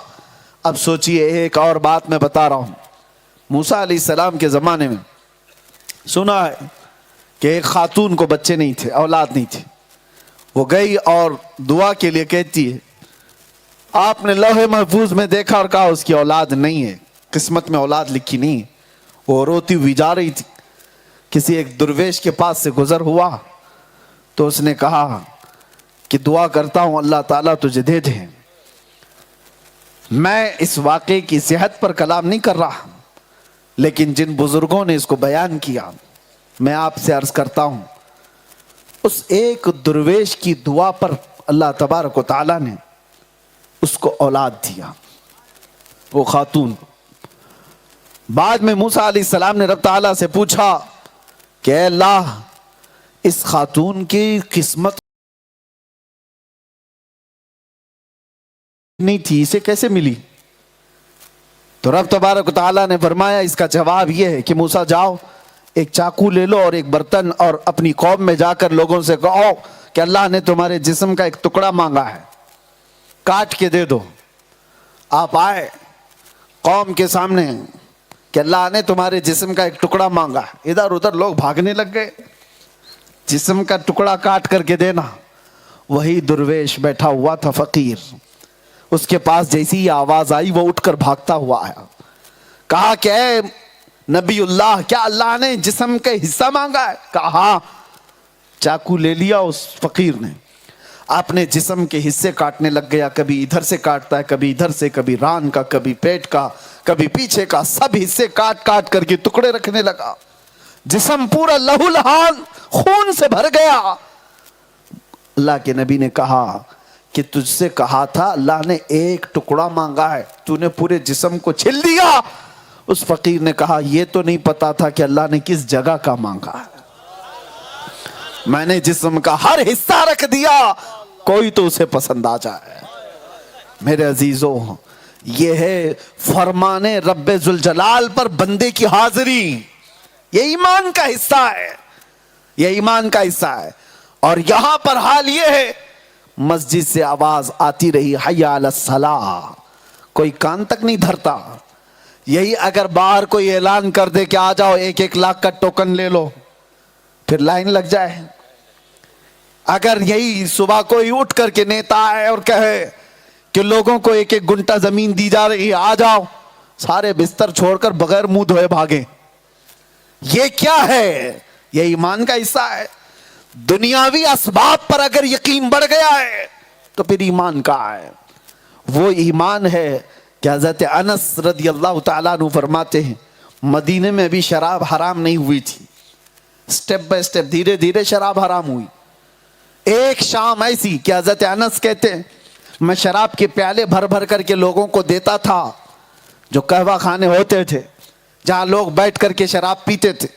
اب سوچئے ایک اور بات میں بتا رہا ہوں، موسیٰ علیہ السلام کے زمانے میں سنا ہے کہ ایک خاتون کو بچے نہیں تھے، اولاد نہیں تھی، وہ گئی اور دعا کے لیے کہتی ہے، آپ نے لوح محفوظ میں دیکھا اور کہا اس کی اولاد نہیں ہے، قسمت میں اولاد لکھی نہیں ہے۔ وہ روتی ہوئی جا رہی تھی، کسی ایک درویش کے پاس سے گزر ہوا تو اس نے کہا کہ دعا کرتا ہوں اللہ تعالیٰ تجھے دے دے۔ میں اس واقعے کی صحت پر کلام نہیں کر رہا، لیکن جن بزرگوں نے اس کو بیان کیا میں آپ سے عرض کرتا ہوں، اس ایک درویش کی دعا پر اللہ تبارک و تعالیٰ نے اس کو اولاد دیا، وہ خاتون۔ بعد میں موسیٰ علیہ السلام نے رب تعالیٰ سے پوچھا کہ اے اللہ اس خاتون کی قسمت نہیں تھی، اسے کیسے ملی؟ تو رب تبارک و تعالیٰ نے فرمایا اس کا جواب یہ ہے کہ موسیٰ جاؤ ایک چاقو لے لو اور ایک برتن اور اپنی قوم میں جا کر لوگوں سے کہو کہ اللہ نے تمہارے جسم کا ایک ٹکڑا مانگا ہے، کاٹ کے دے دو۔ آپ آئے قوم کے سامنے کہ اللہ نے تمہارے جسم کا ایک ٹکڑا مانگا ہے، ادھر ادھر لوگ بھاگنے لگ گئے، جسم کا ٹکڑا کاٹ کر کے دینا۔ وہی درویش بیٹھا ہوا تھا فقیر، اس کے پاس جیسی ہی آواز آئی وہ اٹھ کر بھاگتا ہوا آیا، کہا کہ اے نبی اللہ، کیا اللہ نے جسم کا حصہ مانگا ہے؟ کہا ہاں۔ چاقو لے لیا اس فقیر نے، اپنے جسم کے حصے کاٹنے لگ گیا، کبھی ادھر سے کاٹتا ہے، کبھی ادھر سے، کبھی ران کا، کبھی پیٹ کا، کبھی پیچھے کا، سب حصے کاٹ کاٹ کر کے ٹکڑے رکھنے لگا۔ جسم پورا لہو لہان خون سے بھر گیا۔ اللہ کے نبی نے کہا کہ تجھ سے کہا تھا اللہ نے ایک ٹکڑا مانگا ہے، تو نے پورے جسم کو چھل دیا۔ اس فقیر نے کہا یہ تو نہیں پتا تھا کہ اللہ نے کس جگہ کا مانگا ہے، میں نے جسم کا ہر حصہ رکھ دیا، کوئی تو اسے پسند آ جائے۔ میرے عزیزوں، یہ ہے فرمان رب ذوالجلال پر بندے کی حاضری، یہ ایمان کا حصہ ہے، یہ ایمان کا حصہ ہے۔ اور یہاں پر حال یہ ہے، مسجد سے آواز آتی رہی حی علی الصلاۃ، کوئی کان تک نہیں دھرتا۔ یہی اگر باہر کوئی اعلان کر دے کہ آ جاؤ 1-1 لاکھ کا ٹوکن لے لو، پھر لائن لگ جائے۔ اگر یہی صبح کوئی اٹھ کر کے نیتا آئے اور کہے کہ لوگوں کو 1-1 گنٹا زمین دی جا رہی ہے، آ جاؤ، سارے بستر چھوڑ کر بغیر منہ دھوئے بھاگے۔ یہ کیا ہے؟ یہ ایمان کا حصہ ہے۔ دنیاوی اسباب پر اگر یقین بڑھ گیا ہے تو پھر ایمان کہاں ہے؟ وہ ایمان ہے کہ حضرت انس رضی اللہ تعالیٰ عنہ فرماتے ہیں مدینے میں ابھی شراب حرام نہیں ہوئی تھی، سٹیپ بائی سٹیپ دھیرے دھیرے شراب حرام ہوئی۔ ایک شام ایسی کہ حضرت انس کہتے ہیں میں شراب کے پیالے بھر بھر کر کے لوگوں کو دیتا تھا، جو قہوہ خانے ہوتے تھے جہاں لوگ بیٹھ کر کے شراب پیتے تھے،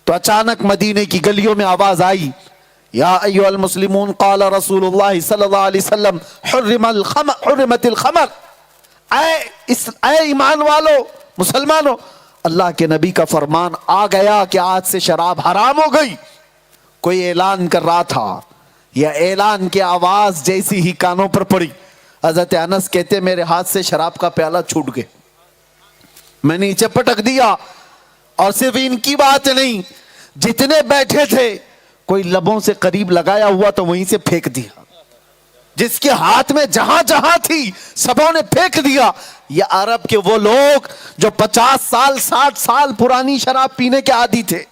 تو اچانک مدینے کی گلیوں میں آواز آئی یا ایھا المسلمون قال رسول اللہ صلی اللہ علیہ وسلم حرمت الخمر، اے ایمان والو، مسلمانوں، اللہ کے نبی کا فرمان آ گیا کہ آج سے شراب حرام ہو گئی۔ کوئی اعلان کر رہا تھا، یا اعلان کی آواز جیسی ہی کانوں پر پڑی، حضرت انس کہتے میرے ہاتھ سے شراب کا پیالہ چھوٹ گیا، میں نیچے پٹک دیا، اور صرف ان کی بات نہیں، جتنے بیٹھے تھے کوئی لبوں سے قریب لگایا ہوا تو وہیں سے پھینک دیا، جس کے ہاتھ میں جہاں جہاں تھی سبوں نے پھینک دیا۔ یہ عرب کے وہ لوگ جو 50 سال 60 سال پرانی شراب پینے کے عادی تھے،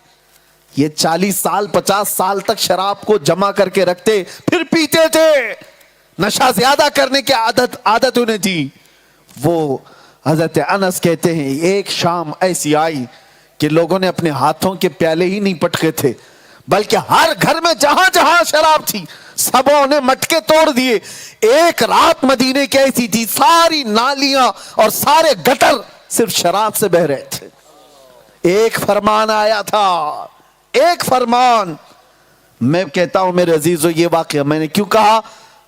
یہ 40 سال 50 سال تک شراب کو جمع کر کے رکھتے پھر پیتے تھے، نشہ زیادہ کرنے کی عادت انہیں تھی۔ وہ حضرت انس کہتے ہیں ایک شام ایسی آئی کہ لوگوں نے اپنے ہاتھوں کے پیالے ہی نہیں پٹکے تھے، بلکہ ہر گھر میں جہاں جہاں شراب تھی سبوں نے مٹکے توڑ دیے۔ ایک رات مدینے کی ایسی تھی، ساری نالیاں اور سارے گٹر صرف شراب سے بہ رہے تھے۔ ایک فرمان آیا تھا، ایک فرمان۔ میں کہتا ہوں میرے عزیزو، یہ واقعہ میں نے کیوں کہا،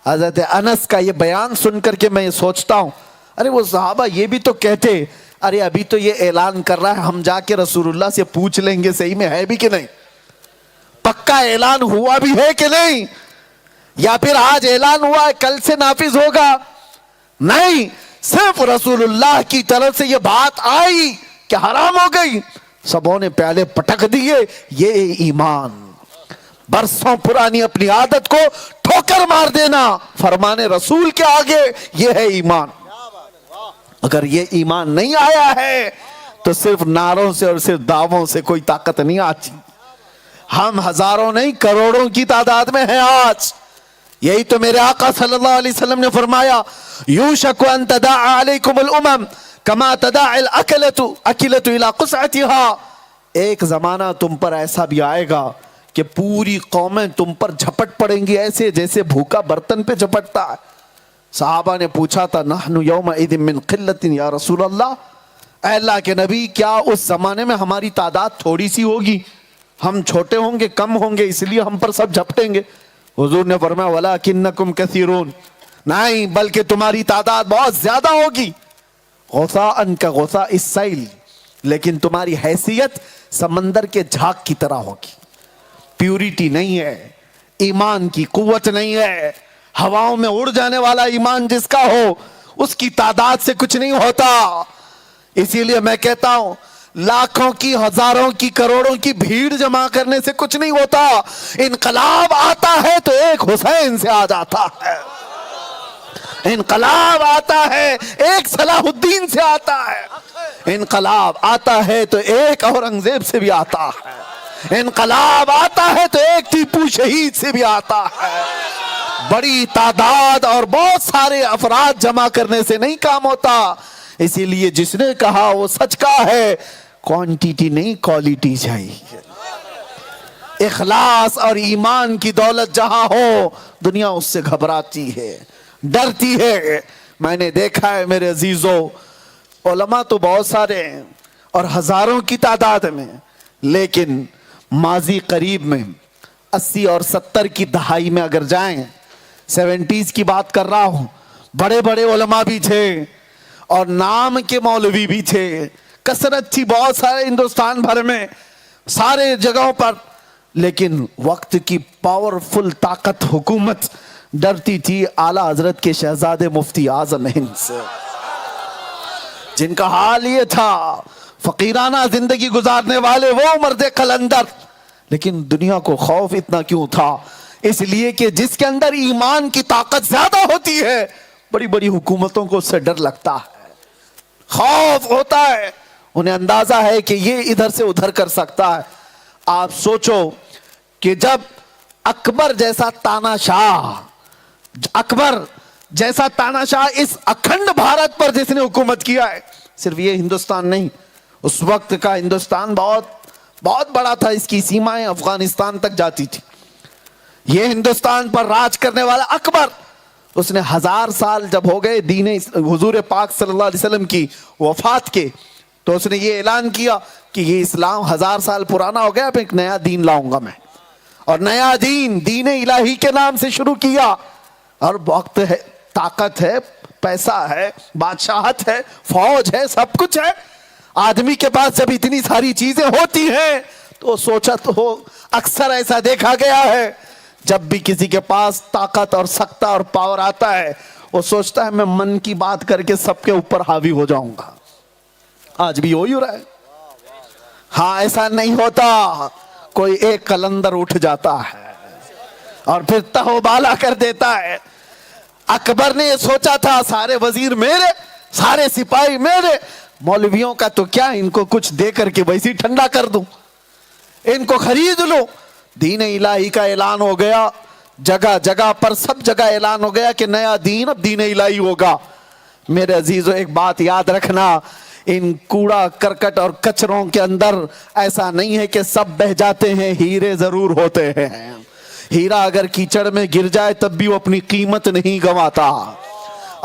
حضرت انس کا یہ بیان سن کر کے میں یہ سوچتا ہوں، ارے وہ صحابہ یہ بھی تو کہتے ارے ابھی تو یہ اعلان کر رہا ہے، ہم جا کے رسول اللہ سے پوچھ لیں گے صحیح میں ہے بھی کہ نہیں، پکا اعلان ہوا بھی ہے کہ نہیں، یا پھر آج اعلان ہوا ہے کل سے نافذ ہوگا؟ نہیں، صرف رسول اللہ کی طرف سے یہ بات آئی کہ حرام ہو گئی، سبوں نے پیالے پٹک دیے۔ یہ ایمان، برسوں پرانی اپنی عادت کو ٹھوکر مار دینا فرمان رسول کے آگے، یہ ہے ایمان۔ اگر یہ ایمان نہیں آیا ہے تو صرف نعروں سے اور صرف دعووں سے کوئی طاقت نہیں آتی۔ ہم ہزاروں نہیں کروڑوں کی تعداد میں ہیں آج۔ یہی تو میرے آقا صلی اللہ علیہ وسلم نے فرمایا یوشک ان تداعی علیکم الامم کما تداعی الاکلۃ الی قصعتها، ایک زمانہ تم پر ایسا بھی آئے گا کہ پوری قومیں تم پر جھپٹ پڑیں گی، ایسے جیسے بھوکا برتن پہ جھپٹتا ہے۔ صحابہ نے پوچھا تھا نحن یومئذ من قلۃ یا رسول اللہ، اے اللہ کے نبی کیا اس زمانے میں ہماری تعداد تھوڑی سی ہوگی، ہم چھوٹے ہوں گے، کم ہوں گے، اس لیے ہم پر سب جھپٹیں گے؟ حضور نے فرمایا ولکنکم کثیرون، نہیں بلکہ تمہاری تعداد بہت زیادہ ہوگی۔ غثاءً كغثاء السیل، لیکن تمہاری حیثیت سمندر کے جھاگ کی طرح ہوگی. پیوریٹی نہیں ہے، ایمان کی قوت نہیں ہے. ہواؤں میں اڑ جانے والا ایمان جس کا ہو اس کی تعداد سے کچھ نہیں ہوتا. اسی لیے میں کہتا ہوں لاکھوں کی، ہزاروں کی، کروڑوں کی بھیڑ جمع کرنے سے کچھ نہیں ہوتا. انقلاب آتا ہے تو ایک حسین سے آ جاتا ہے، انقلاب آتا ہے ایک صلاح الدین سے آتا ہے، انقلاب آتا ہے تو ایک اورنگزیب سے بھی آتا ہے، انقلاب آتا ہے تو ایک ٹیپو شہید سے بھی آتا ہے. بڑی تعداد اور بہت سارے افراد جمع کرنے سے نہیں کام ہوتا. اسی لیے جس نے کہا وہ سچ کہا ہے، کوانٹیٹی نہیں کوالٹی چاہیے. اخلاص اور ایمان کی دولت جہاں ہو دنیا اس سے گھبراتی ہے، ڈرتی ہے. میں نے دیکھا ہے میرے عزیزوں، علماء تو بہت سارے ہیں اور ہزاروں کی تعداد میں، لیکن ماضی قریب میں 80 اور 70 کی دہائی میں اگر جائیں، 70s کی بات کر رہا ہوں، بڑے بڑے علماء بھی تھے اور نام کے مولوی بھی تھے، کثرت تھی بہت سارے ہندوستان بھر میں سارے جگہوں پر. لیکن وقت کی پاورفل طاقت حکومت ڈرتی تھی اعلیٰ حضرت کے شہزادے مفتی اعظم ہند سے، جن کا حال یہ تھا فقیرانہ زندگی گزارنے والے وہ مرد قلندر. لیکن دنیا کو خوف اتنا کیوں تھا؟ اس لیے کہ جس کے اندر ایمان کی طاقت زیادہ ہوتی ہے بڑی بڑی حکومتوں کو اس سے ڈر لگتا ہے، خوف ہوتا ہے. انہیں اندازہ ہے کہ یہ ادھر سے ادھر کر سکتا ہے. آپ سوچو کہ جب اکبر جیسا تانا شاہ اس اکھنڈ بھارت پر جس نے حکومت کیا ہے، صرف یہ ہندوستان نہیں، اس وقت کا ہندوستان بہت بڑا تھا، اس کی سیمائیں افغانستان تک جاتی تھی. یہ ہندوستان پر راج کرنے والا اکبر، اس نے 1000 سال جب ہو گئے دین حضور پاک صلی اللہ علیہ وسلم کی وفات کے، تو اس نے یہ اعلان کیا کہ یہ اسلام 1000 سال پرانا ہو گیا، اب ایک نیا دین لاؤں گا میں. اور نیا دین الہی کے نام سے شروع کیا. اور وقت ہے، طاقت ہے، پیسہ ہے، بادشاہت ہے، فوج ہے، سب کچھ ہے. آدمی کے پاس جب اتنی ساری چیزیں ہوتی ہیں تو سوچا تو ہو، اکثر ایسا دیکھا گیا ہے جب بھی کسی کے پاس طاقت اور سکتہ اور پاور آتا ہے وہ سوچتا ہے میں من کی بات کر کے سب کے اوپر حاوی ہو جاؤں گا. آج بھی وہی ہو رہا ہے. ہاں ایسا نہیں ہوتا، کوئی ایک قلندر اٹھ جاتا ہے اور پھر تہو بالا کر دیتا ہے. اکبر نے یہ سوچا تھا سارے وزیر میرے، سارے سپاہی میرے، مولویوں کا تو کیا، ان کو کچھ دے کر کے ویسے ٹھنڈا کر دوں، ان کو خرید لوں. دین الہی کا اعلان ہو گیا، جگہ جگہ پر سب جگہ اعلان ہو گیا کہ نیا دین اب دین الہی ہوگا. میرے عزیزو ایک بات یاد رکھنا، ان کوڑا کرکٹ اور کچروں کے اندر ایسا نہیں ہے کہ سب بہ جاتے ہیں، ہیرے ضرور ہوتے ہیں. ہیرا اگر کیچڑ میں گر جائے تب بھی وہ اپنی قیمت نہیں گنواتا،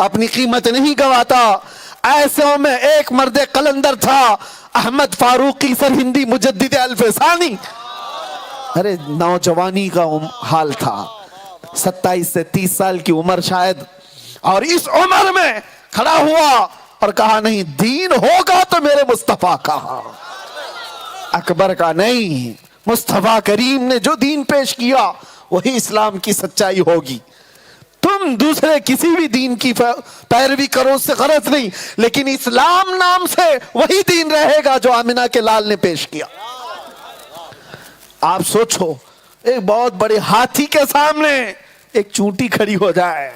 اپنی قیمت نہیں گنواتا. ایسوں میں ایک مرد قلندر تھا، احمد فاروقی سرہندی مجدد الفسانی. ارے نوجوانی کا حال تھا، 27 سے 30 سال کی عمر شاید، اور اس عمر میں کھڑا ہوا اور کہا نہیں دین ہوگا تو میرے مصطفیٰ کا. اکبر کا نہیں، مصطفیٰ کریم نے جو دین پیش کیا وہی اسلام کی سچائی ہوگی. تم دوسرے کسی بھی دین کی پیروی کرو، اس سے غرض نہیں، لیکن اسلام نام سے وہی دین رہے گا جو آمنہ کے لال نے پیش کیا. آپ سوچو ایک بہت بڑے ہاتھی کے سامنے ایک چونٹی کھڑی ہو جائے،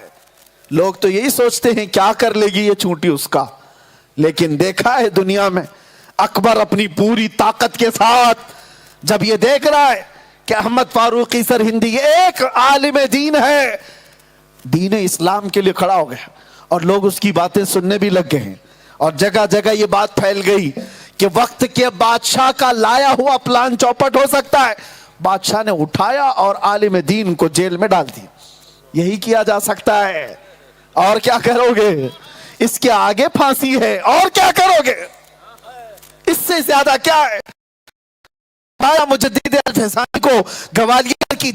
لوگ تو یہی سوچتے ہیں کیا کر لے گی یہ چونٹی اس کا. لیکن دیکھا ہے دنیا میں اکبر اپنی پوری طاقت کے ساتھ جب یہ دیکھ رہا ہے کہ احمد فاروقی سرہندی ایک عالم دین ہے، دین اسلام کے لیے کھڑا ہو گیا، اور لوگ اس کی باتیں سننے بھی لگ گئے ہیں. اور جگہ جگہ یہ بات پھیل گئی کہ وقت کے بادشاہ کا لایا ہوا پلان چوپٹ ہو سکتا ہے. بادشاہ نے اٹھایا اور عالم دین کو جیل میں ڈال دیا. یہی کیا جا سکتا ہے، اور کیا کرو گے؟ اس کے آگے پھانسی ہے، اور کیا کرو گے؟ اس سے زیادہ کیا ہے؟ مجدد الفسانی کو گوالیار کی